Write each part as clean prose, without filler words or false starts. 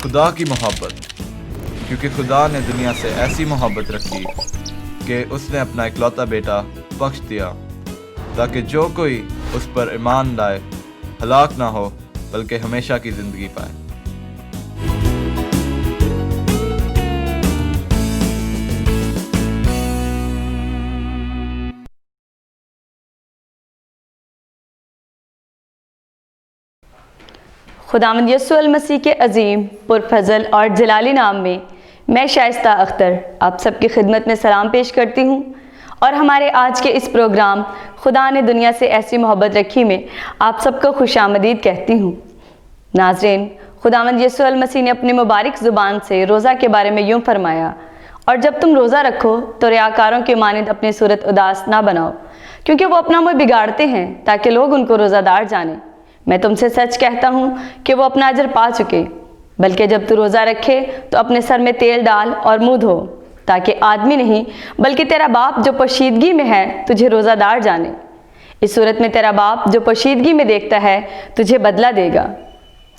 खुदा की मोहब्बत, क्योंकि खुदा ने दुनिया से ऐसी मोहब्बत रखी कि उसने अपना इकलौता बेटा बख्श दिया, ताकि जो कोई उस पर ईमान लाए हलाक ना हो बल्कि हमेशा की ज़िंदगी पाए। खुदावंद यीशु अल मसीह के अजीम पुरफजल और जलाली नाम में मैं शाइस्ता अख्तर आप सबकी खिदमत में सलाम पेश करती हूँ और हमारे आज के इस प्रोग्राम खुदा ने दुनिया से ऐसी मोहब्बत रखी में आप सबको खुशामदीद कहती हूँ। नाज़रीन, खुदावंद यीशु अल मसीह ने अपनी मुबारक ज़ुबान से रोज़ा के बारे में यूँ फरमाया, और जब तुम रोज़ा रखो तो रियाकारों के मानिंद अपनी सूरत उदास ना बनाओ, क्योंकि वो अपना मुँह बिगाड़ते हैं ताकि लोग उनको रोज़ादार जाने। मैं तुमसे सच कहता हूँ कि वो अपना अजर पा चुके। बल्कि जब तू रोज़ा रखे तो अपने सर में तेल डाल और मुँह धो, ताकि आदमी नहीं बल्कि तेरा बाप जो पोशीदगी में है तुझे रोज़ादार जाने। इस सूरत में तेरा बाप जो पोशीदगी में देखता है तुझे बदला देगा।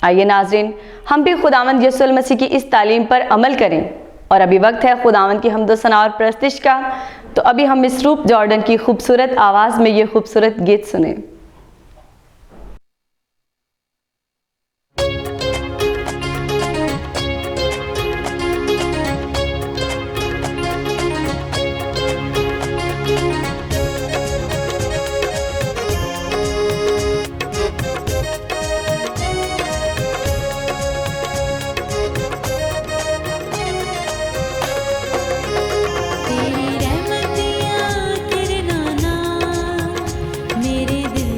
आइए नाज़रीन, हम भी खुदावंद यीशु अल मसीह की इस तालीम पर अमल करें। और अभी वक्त है खुदावंद की हम्द सना और परस्तिश का। तो अभी हम मिस रूप जॉर्डन की खूबसूरत आवाज़ में ये खूबसूरत गीत सुने। तेरी रहमतियाँ किरना ना मेरे दिल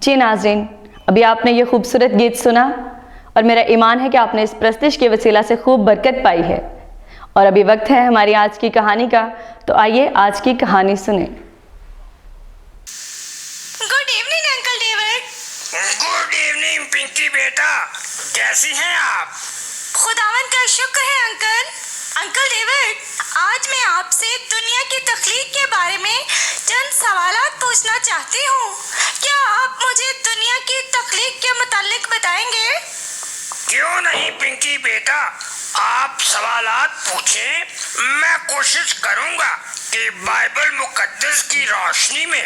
जी नाज़रीन, अभी आपने ये खूबसूरत गीत सुना और मेरा ईमान है कि आपने इस प्रस्तिश के वसीला से खूब बरकत पाई है। और अभी वक्त है हमारी आज की कहानी का, तो आइए आज की कहानी सुने। Good evening uncle David. Good evening Pinky बेटा, कैसी हैं आप? खुदावन का शुक्र है अंकल। अंकल डेविड, आज मैं आपसे दुनिया की तख्लीक के बारे में चंद सवालात पूछना चाहती हूँ। क्या आप मुझे दुनिया की तख्लीक के मुतालिक बताएंगे? क्यों नहीं पिंकी बेटा, आप सवालात पूछें, मैं कोशिश करूंगा कि बाइबल मुकद्दस की रोशनी में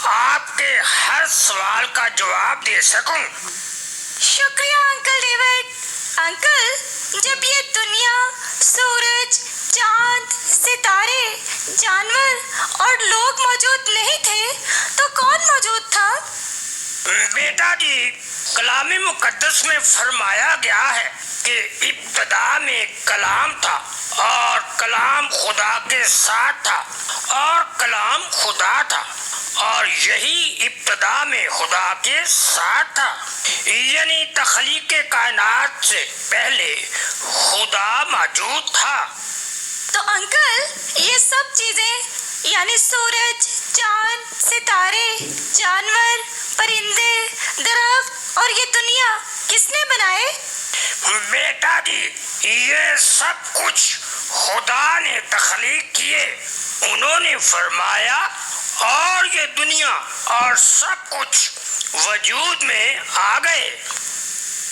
आपके हर सवाल का जवाब दे सकूं। शुक्रिया अंकल डेविड। अंकल, जब ये दुनिया, सूरज, चांद, सितारे, जानवर और लोग मौजूद नहीं थे तो कौन मौजूद था? बेटा जी, कलाम मुकद्दस में फरमाया गया है कि इब्तिदा में कलाम था और कलाम खुदा के साथ था और कलाम खुदा था और यही इब्तिदा में खुदा के साथ था, यानी तख्लीक कायनात से पहले खुदा मौजूद था। तो अंकल, ये सब चीजें यानी सूरज, चांद, सितारे, जानवर, परिंदे, दरख्त और ये दुनिया किसने बनाए? बेटा जी, ये सब कुछ खुदा ने तख्लीक किए। उन्होंने फरमाया और ये दुनिया और सब कुछ वजूद में आ गए।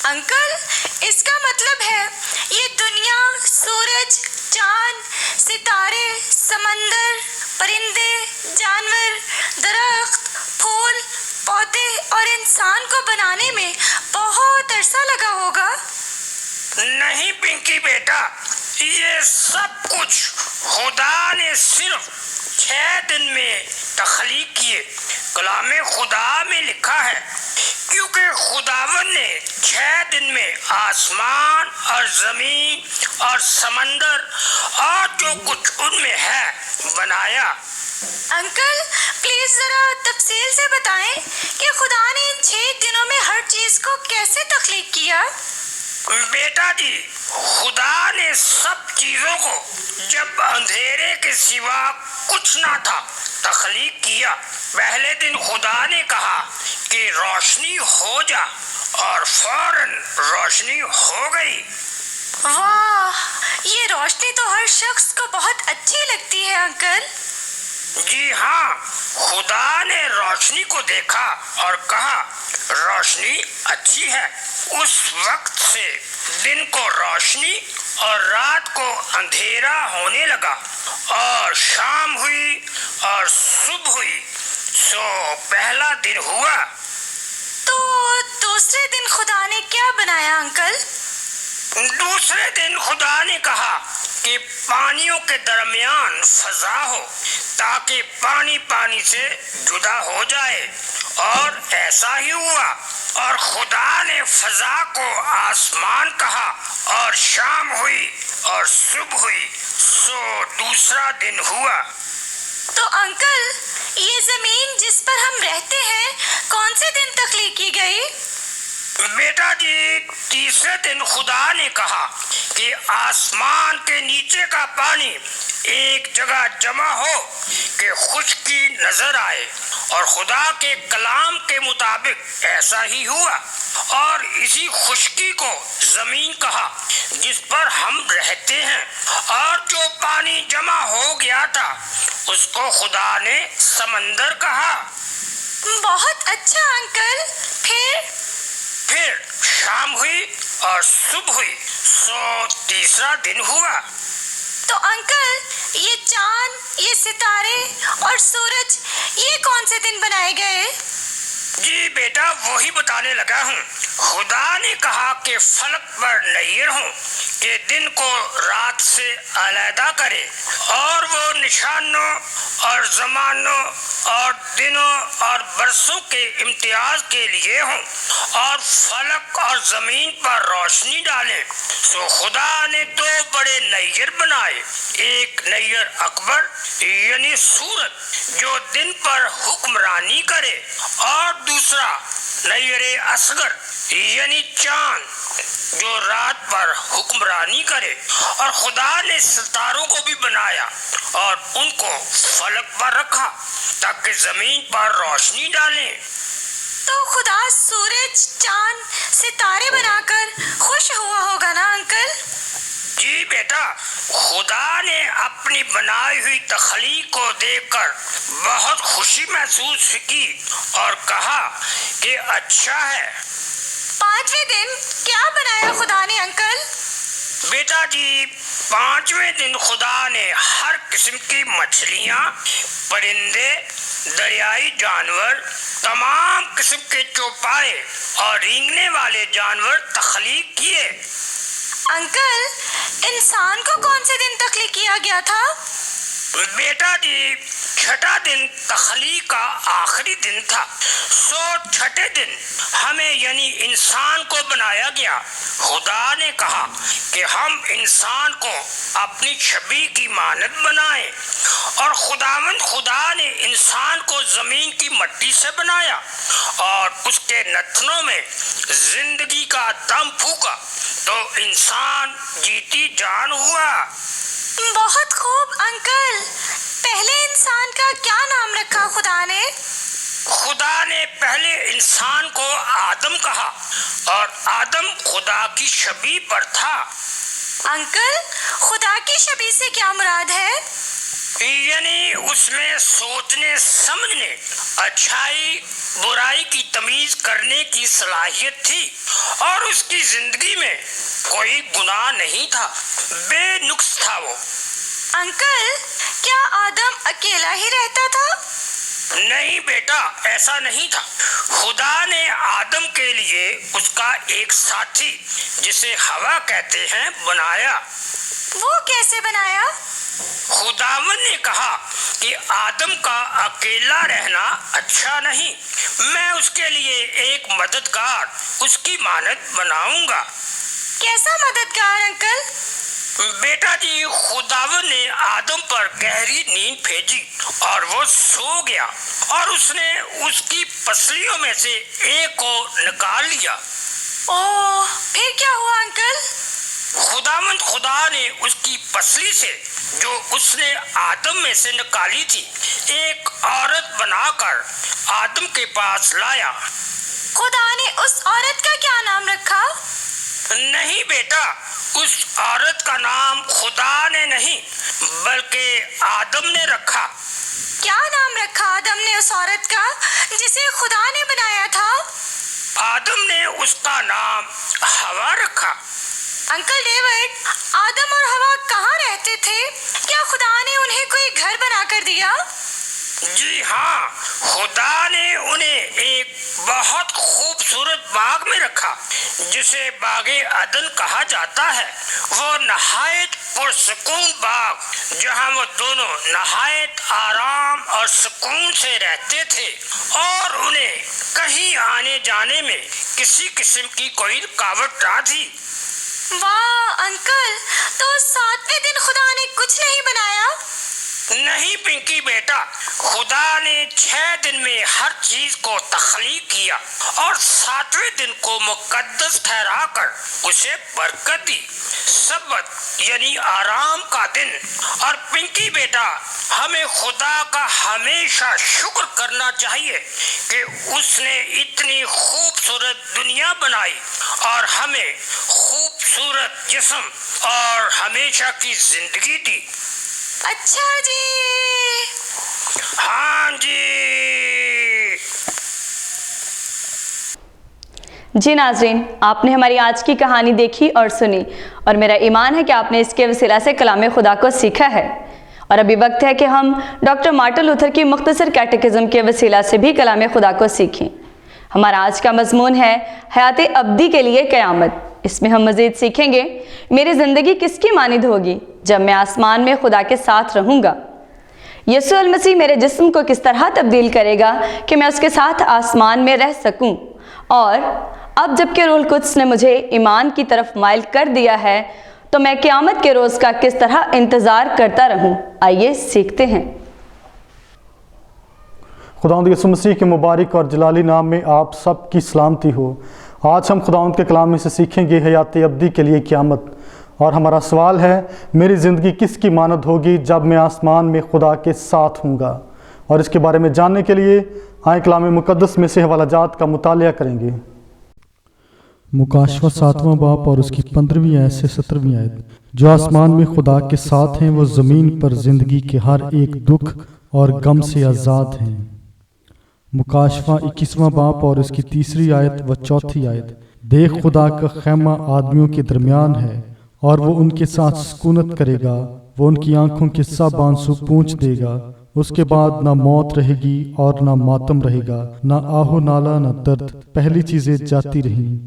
अंकल, इसका मतलब है ये दुनिया, सूरज, चांद, सितारे, समंदर, परिंदे, जानवर, दरख्त, फूल, पौधे और इंसान को बनाने में बहुत अरसा लगा होगा। नहीं पिंकी बेटा, ये सब कुछ खुदा ने सिर्फ 6 दिन में तख्लीक किए। कलाम खुदा में लिखा है, क्योंकि खुदावन ने 6 दिन में आसमान और जमीन और समंदर और जो कुछ उनमें है बनाया। अंकल, प्लीज जरा तफसील से बताएं कि खुदा ने इन 6 दिनों में हर चीज को कैसे तख्लीक किया? बेटा जी, खुदा ने सब चीजों को जब अंधेरे के सिवा कुछ ना था तख्लीक किया। पहले दिन खुदा ने कहा कि रोशनी हो जा और फौरन रोशनी हो गई। वाह, ये रोशनी तो हर शख्स को बहुत अच्छी लगती है अंकल। जी हाँ, खुदा ने रोशनी को देखा और कहा रोशनी अच्छी है। उस वक्त से दिन को रोशनी और रात को अंधेरा होने लगा और शाम हुई और सुबह हुई, सो पहला दिन हुआ। तो दूसरे दिन खुदा ने क्या बनाया अंकल? दूसरे दिन खुदा ने कहा कि पानियों के दरमियान फजा हो ताकि पानी पानी से जुदा हो जाए, और ऐसा ही हुआ। और खुदा ने फजा को आसमान कहा और शाम हुई और सुबह हुई, सो दूसरा दिन हुआ। तो अंकल, ये जमीन जिस पर हम रहते हैं कौन से दिन तख्लीक की गई? बेटा जी, तीसरे दिन खुदा ने कहा कि आसमान के नीचे का पानी एक जगह जमा हो कि खुश्की नजर आए, और खुदा के कलाम के मुताबिक ऐसा ही हुआ। और इसी खुश्की को जमीन कहा जिस पर हम रहते हैं, और जो पानी जमा हो गया था उसको खुदा ने समंदर कहा। बहुत अच्छा अंकल। फिर शाम हुई और सुबह हुई, सो तीसरा दिन हुआ। तो अंकल, ये चांद, ये सितारे और सूरज, ये कौन से दिन बनाए गए? जी बेटा, वही बताने लगा हूँ। खुदा ने कहा कि फलक पर नैर हो कि दिन को रात से अलहदा करे, और वो निशानों और जमानों और दिनों और बरसों के इम्तियाज के लिए हों, और फलक और जमीन पर रोशनी डाले। तो खुदा ने 2 बड़े नैयर बनाए, एक नैयर अकबर यानी सूरज जो दिन पर हुक्मरानी करे, और दूसरा नैरे असगर यानी चांद जो रात पर हुक्मरानी करे, और खुदा ने सितारों को भी बनाया और उनको फलक पर रखा ताकि जमीन पर रोशनी डालें। तो खुदा सूरज, चांद, सितारे बनाकर खुश हुआ होगा ना अंकल? जी बेटा, खुदा ने अपनी बनाई हुई तख्लीक को देखकर बहुत खुशी महसूस की और कहा कि अच्छा है। पांचवें दिन क्या बनाया खुदा ने अंकल? बेटा जी, पांचवें दिन खुदा ने हर किस्म की मछलियाँ, परिंदे, दरियाई जानवर, तमाम किस्म के चौपाए और रेंगने वाले जानवर तख्लीक किए। अंकल, इंसान को कौन से दिन तख्लीक किया गया था? बेटा जी, छठा दिन तख्लीक का आखिरी दिन था। सो छठे दिन हमें यानी इंसान को बनाया गया। खुदा ने कहा कि हम इंसान को अपनी छवि की मानद बनाएं, और खुदा ने इंसान को जमीन की मिट्टी से बनाया और उसके नथनों में जिंदगी का दम फूका, तो इंसान जीती जान हुआ। बहुत खूब अंकल। पहले इंसान का क्या नाम रखा खुदा ने? खुदा ने पहले इंसान को आदम कहा, और आदम खुदा की छवि पर था। अंकल, खुदा की छवि से क्या मुराद है? यानी उसमें सोचने समझने, अच्छाई बुराई की तमीज करने की सलाहियत थी, और उसकी जिंदगी में कोई गुनाह नहीं था, बेनुक्स था वो। अंकल, क्या आदम अकेला ही रहता था? नहीं बेटा, ऐसा नहीं था। खुदा ने आदम के लिए उसका एक साथी, जिसे हवा कहते हैं, बनाया। वो कैसे बनाया? खुदावन ने कहा कि आदम का अकेला रहना अच्छा नहीं, मैं उसके लिए एक मददगार, उसकी मानद बनाऊंगा। कैसा मददगार अंकल? बेटा जी, खुदावन ने आदम पर गहरी नींद भेजी और वो सो गया, और उसने उसकी पसलियों में से एक को निकाल लिया। ओह, फिर क्या हुआ अंकल? खुदा ने उसकी पसली से, जो उसने आदम में से निकाली थी, एक औरत बनाकर आदम के पास लाया। खुदा ने उस औरत का क्या नाम रखा? नहीं बेटा, उस औरत का नाम खुदा ने नहीं बल्कि आदम ने रखा। क्या नाम रखा आदम ने उस औरत का जिसे खुदा ने बनाया था? आदम ने उसका नाम हवा रखा। अंकल डेविड, आदम और हवा कहाँ रहते थे? क्या खुदा ने उन्हें कोई घर बनाकर दिया? जी हाँ, खुदा ने उन्हें एक बहुत खूबसूरत बाग में रखा, जिसे बागे अदन कहा जाता है। वो नहायत पुरसुकून बाग, जहाँ वो दोनों नहायत आराम और सुकून से रहते थे, और उन्हें कहीं आने जाने में किसी किस्म की कोई रुकावट ना थी। वाह अंकल, तो सातवें दिन खुदा ने कुछ नहीं बनाया? नहीं पिंकी बेटा, खुदा ने 6 दिन में हर चीज को तख्लीक किया और 7वें दिन को मुकद्दस ठहराकर उसे बरकत दी। सब्बत यानी आराम का दिन। और पिंकी बेटा, हमें खुदा का हमेशा शुक्र करना चाहिए कि उसने इतनी खूबसूरत दुनिया बनाई और हमें खूबसूरत जिस्म और हमेशा की जिंदगी दी। अच्छा जी। हाँ जी। जी नाज़रीन, आपने हमारी आज की कहानी देखी और सुनी, और मेरा ईमान है कि आपने इसके वसीला से कलाम खुदा को सीखा है। और अभी वक्त है कि हम डॉक्टर मार्टिन लूथर की मुख्तसर कैटेकिज्म के वसीला से भी कलाम खुदा को सीखें। हमारा आज का मजमून है हयात अब्दी के लिए क़यामत। इसमें हम मज़ीद सीखेंगे मेरी ज़िंदगी किसकी मानिद होगी जब मैं आसमान में खुदा के साथ रहूँगा। यीशु अल मसीह मेरे जिस्म को किस तरह तब्दील करेगा कि मैं उसके साथ आसमान में रह सकूँ। और अब जबकि रूहुल कुद्स ने मुझे ईमान की तरफ माइल कर दिया है, तो मैं क़यामत के रोज़ का किस तरह इंतज़ार करता रहूँ। आइए सीखते हैं। खुदावंद यीशु मसीह के मुबारक और जलाली नाम में आप सब की सलामती हो। आज हम खुदावंद के कलाम में से सीखेंगे हयात अब्दी के लिए क़यामत। और हमारा सवाल है, मेरी ज़िंदगी किसकी मानद होगी जब मैं आसमान में खुदा के साथ हूँगा। और इसके बारे में जानने के लिए आए कलाम मुक़द्दस में से हवाला जात का मुतालिया करेंगे। मुकाशवा 7वां बाब और उसकी 15वीं आयत से 17वीं आयत। जो आसमान में खुदा के साथ हैं वो ज़मीन पर ज़िंदगी के हर एक दुख और गम से आज़ाद हैं। मुकाशवा 21वां बाब और उसकी 3री आयत व 4थी आयत। देख खुदा का खैमा आदमियों के दरमियान है और वो उनके साथ सुकूनत करेगा। वो उनकी आंखों के सब आंसू पूंछ देगा। उसके बाद ना मौत रहेगी और ना मातम रहेगा, ना आहो नाला ना दर्द। पहली चीज़ें जाती रहीं।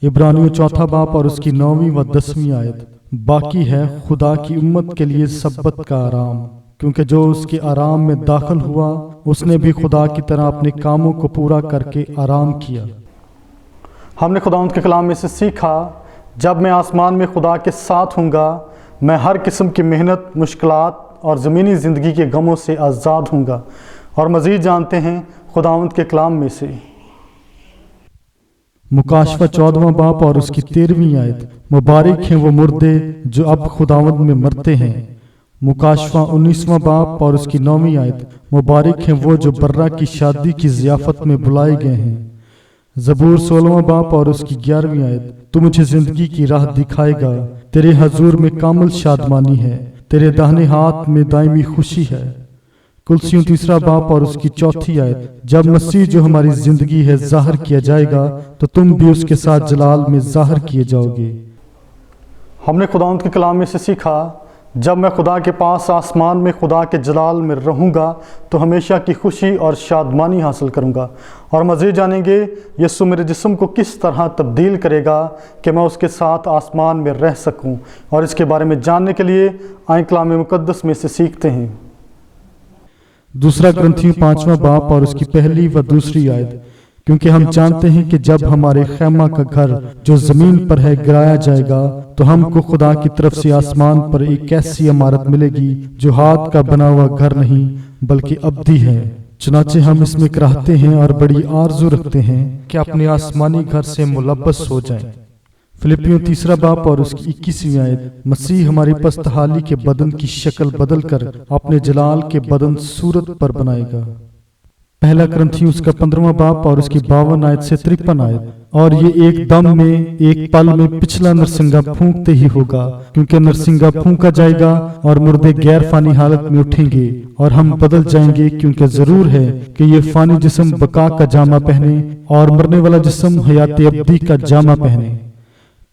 इब्रानियों 4वां बाब और उसकी 9वीं व 10वीं आयत। बाकी है खुदा की उम्मत के लिए सब्बत का आराम, क्योंकि जो उसके आराम में दाखिल हुआ उसने भी खुदा की तरह अपने कामों को पूरा करके आराम किया। हमने खुदावंद के कलाम में से सीखा, जब मैं आसमान में खुदा के साथ हूँगा मैं हर किस्म की मेहनत, मुश्किलात और ज़मीनी ज़िंदगी के गमों से आज़ाद हूँगा। और मज़ीद जानते हैं खुदावंद के कलाम में से मुकाशवा 14वां बाब और उसकी 13वीं आयत। मुबारक हैं वो मुर्दे जो अब खुदावंद में मरते हैं। मुकाशवा 19वां बाब और उसकी 9वीं आयत। मुबारक हैं वो जो बर्रा की शादी की ज़ियाफ़त में बुलाए गए हैं। ज़बूर 16वां बाब और उसकी 11वीं आयत। तू मुझे ज़िंदगी की राह दिखाएगा, तेरे हजूर में कामिल शादमानी है, तेरे दाहिने हाथ में दायमी खुशी है। कुलसियों 3रा बाब और उसकी 4थी आयत। जब मसीह जो हमारी ज़िंदगी है ज़ाहिर किया जाएगा तो तुम भी उसके साथ जलाल में ज़ाहिर किए जाओगे। हमने खुदावंद के कलाम में से सीखा, जब मैं खुदा के पास आसमान में खुदा के जलाल में रहूँगा तो हमेशा की खुशी और शादमानी हासिल करूँगा। और मज़ीद जानेंगे यीशु मेरे जिस्म को किस तरह तब्दील करेगा कि मैं उसके साथ आसमान में रह सकूँ। और इसके बारे में जानने के लिए आए कलाम मुक़द्दस में से सीखते हैं। दूसरा ग्रंथियों 5वां बाब और उसकी 1ली व 2री आयत। क्योंकि हम जानते हैं कि जब हमारे खैमा का घर जो जमीन पर है गिराया जाएगा तो हमको खुदा की तरफ से आसमान पर एक ऐसी इमारत मिलेगी जो हाथ का बना हुआ घर नहीं बल्कि अब्दी है। चुनाचे हम इसमें कराहते हैं और बड़ी आरजू रखते हैं कि अपने आसमानी घर से मुलब्बस हो जाएं। फिलिपियों 3रा बाब और उसकी 21वीं आयत। मसीह हमारी पस्तहाली के बदन की शक्ल बदल कर अपने जलाल के बदन सूरत पर बनाएगा। पहला ग्रंथियों उसका 15वां बाब और उसकी 52 आयत से 53 आयत। और ये एक दम में, एक पल में पिछला नरसिंगा फूंकते ही होगा, क्योंकि नरसिंगा फूंका जाएगा और मुर्दे गैर फानी हालत में उठेंगे और हम बदल जाएंगे। क्योंकि जरूर है कि ये फानी जिस्म बका का जामा पहने और मरने वाला जिस्म हयात अब्दी का जामा पहने।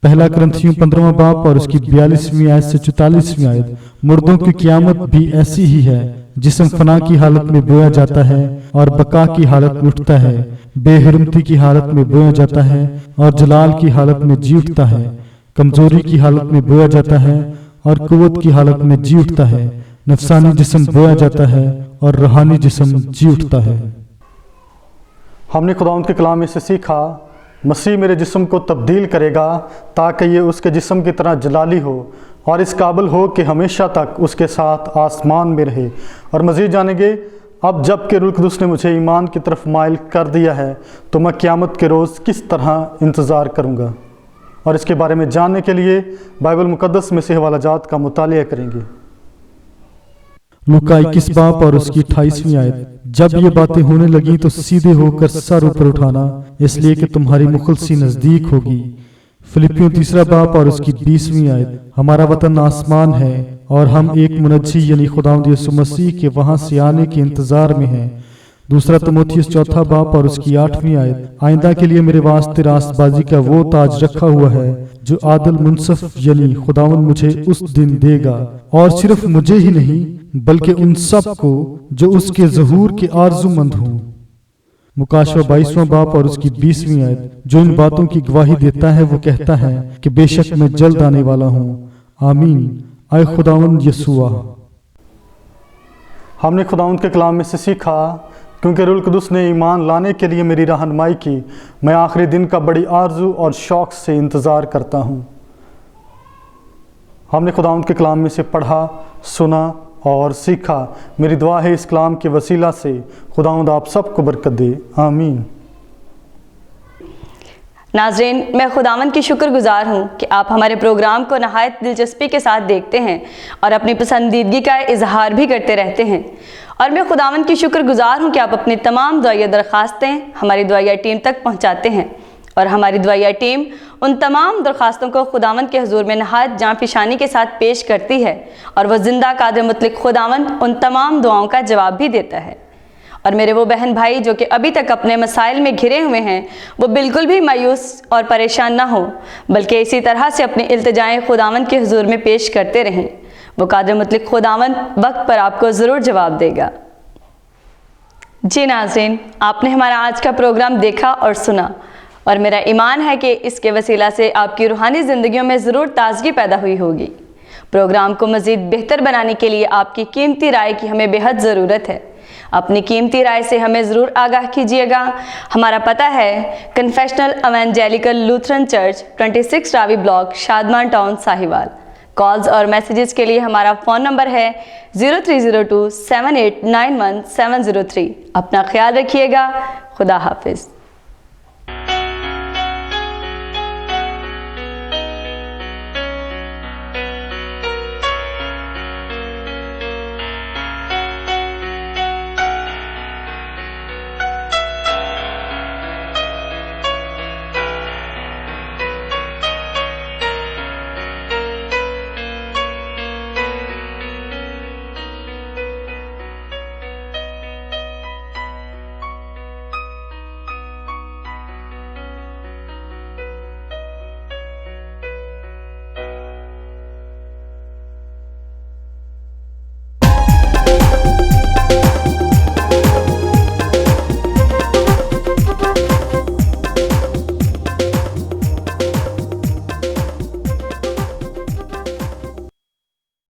पहला ग्रंथियों 15वां बाब और उसकी 42वीं आयत से 44वीं आयत। मुर्दों की क़यामत भी ऐसी ही है, जिस्म फना की हालत में बोया जाता है और बका की हालत में उठता है, बेहरमती की हालत में बोया जाता है और जलाल की हालत में जी उठता है, कमजोरी की हालत में बोया जाता है और कुव्वत की हालत में जी उठता है। नफसानी जिस्म बोया जाता है और रूहानी जिस्म जी उठता है। हमने खुदावंद के कलाम में से सीखा, मसीह मेरे जिस्म को तब्दील करेगा ताकि ये उसके जिस्म की तरह जलाली हो और इस काबिल हो कि हमेशा तक उसके साथ आसमान में रहे। और मज़ीद जानेंगे, अब जब कि रूह कुदूस ने मुझे ईमान की तरफ माइल कर दिया है तो मैं क़यामत के रोज़ किस तरह इंतज़ार करूँगा। और इसके बारे में जानने के लिए बाइबल मुक़द्दस में से हवाला जात का मुतालिया करेंगे। लूका 21 बाब और उसकी 28वीं आयत। जब ये बातें होने लगी तो सीधे होकर सर ऊपर उठाना, इसलिए कि तुम्हारी मुखलसी नजदीक होगी। फिलिपियों 3रा बाब और उसकी 20वीं आयत। हमारा वतन आसमान है और हम एक मुनज्जी यानी खुदावंद यीशु मसीह के वहां से आने के इंतजार में हैं। दूसरा तिमोथियुस 4था बाब और उसकी 8वीं आयत। आइंदा के लिए मेरे वास्ते रास्तबाजी का वो ताज रखा हुआ है जो आदिल मुनसफ यानी खुदावंद मुझे उस दिन देगा, और सिर्फ मुझे ही नहीं बल्कि उन सब को जो उसके ज़हूर के आरज़ूमंद हों। मुकाशवा 22वां बाब और उसकी 20वीं आयत। जो इन बातों की गवाही देता है वो कहता है कि बेशक मैं जल्द आने वाला हूँ। आमीन। आए खुदावंद यसूआ। हमने खुदावंद के कलाम में से सीखा, क्योंकि रूह कुदूस ने ईमान लाने के लिए मेरी रहनुमाई की, मैं आखिरी दिन का बड़ी आरजू और शौक़ से इंतज़ार करता हूँ। हमने खुदावंद के कलाम में से पढ़ा, सुना और सीखा। मेरी दुआ है इस कलाम के वसीला से खुदावंद आप सबको बरकत दे, आमीन। नाज़रीन, मैं खुदावंद की शुक्रगुजार हूँ कि आप हमारे प्रोग्राम को नहायत दिलचस्पी के साथ देखते हैं और अपनी पसंदीदगी का इजहार भी करते रहते हैं। और मैं खुदावंद की शुक्रगुजार हूँ कि आप अपनी तमाम दुआया दरख्वास्तें हमारी दुआया टीम तक पहुँचाते हैं और हमारी दुआया टीम उन तमाम दरख्वास्तों को खुदावंद के हुजूर में नहायत जाँ पिशानी के साथ पेश करती है और वह ज़िंदा कादिर मुतलक खुदावंद उन तमाम दुआओं का जवाब भी देता है। और मेरे वो बहन भाई जो कि अभी तक अपने मसाइल में घिरे हुए हैं, वो बिल्कुल भी मायूस और परेशान ना हो, बल्कि इसी तरह से अपनी इल्तिजाएँ खुदावंद के हुजूर में पेश करते रहें। वो कादिर मुतलक खुदावंद वक्त पर आपको ज़रूर जवाब देगा। जी नाज़रीन, आपने हमारा आज का प्रोग्राम देखा और सुना और मेरा ईमान है कि इसके वसीला से आपकी रूहानी ज़िंदगियों में ज़रूर ताज़गी पैदा हुई होगी। प्रोग्राम को मज़ीद बेहतर बनाने के लिए आपकी कीमती राय की हमें बेहद ज़रूरत है। अपनी कीमती राय से हमें ज़रूर आगाह कीजिएगा। हमारा पता है confessional evangelical Lutheran church 26 Ravi block, Shadman town, Sahiwal. Calls और मैसेजेस के लिए हमारा फ़ोन नंबर है 0302 7891 703। अपना ख्याल रखिएगा। खुदा हाफिज़।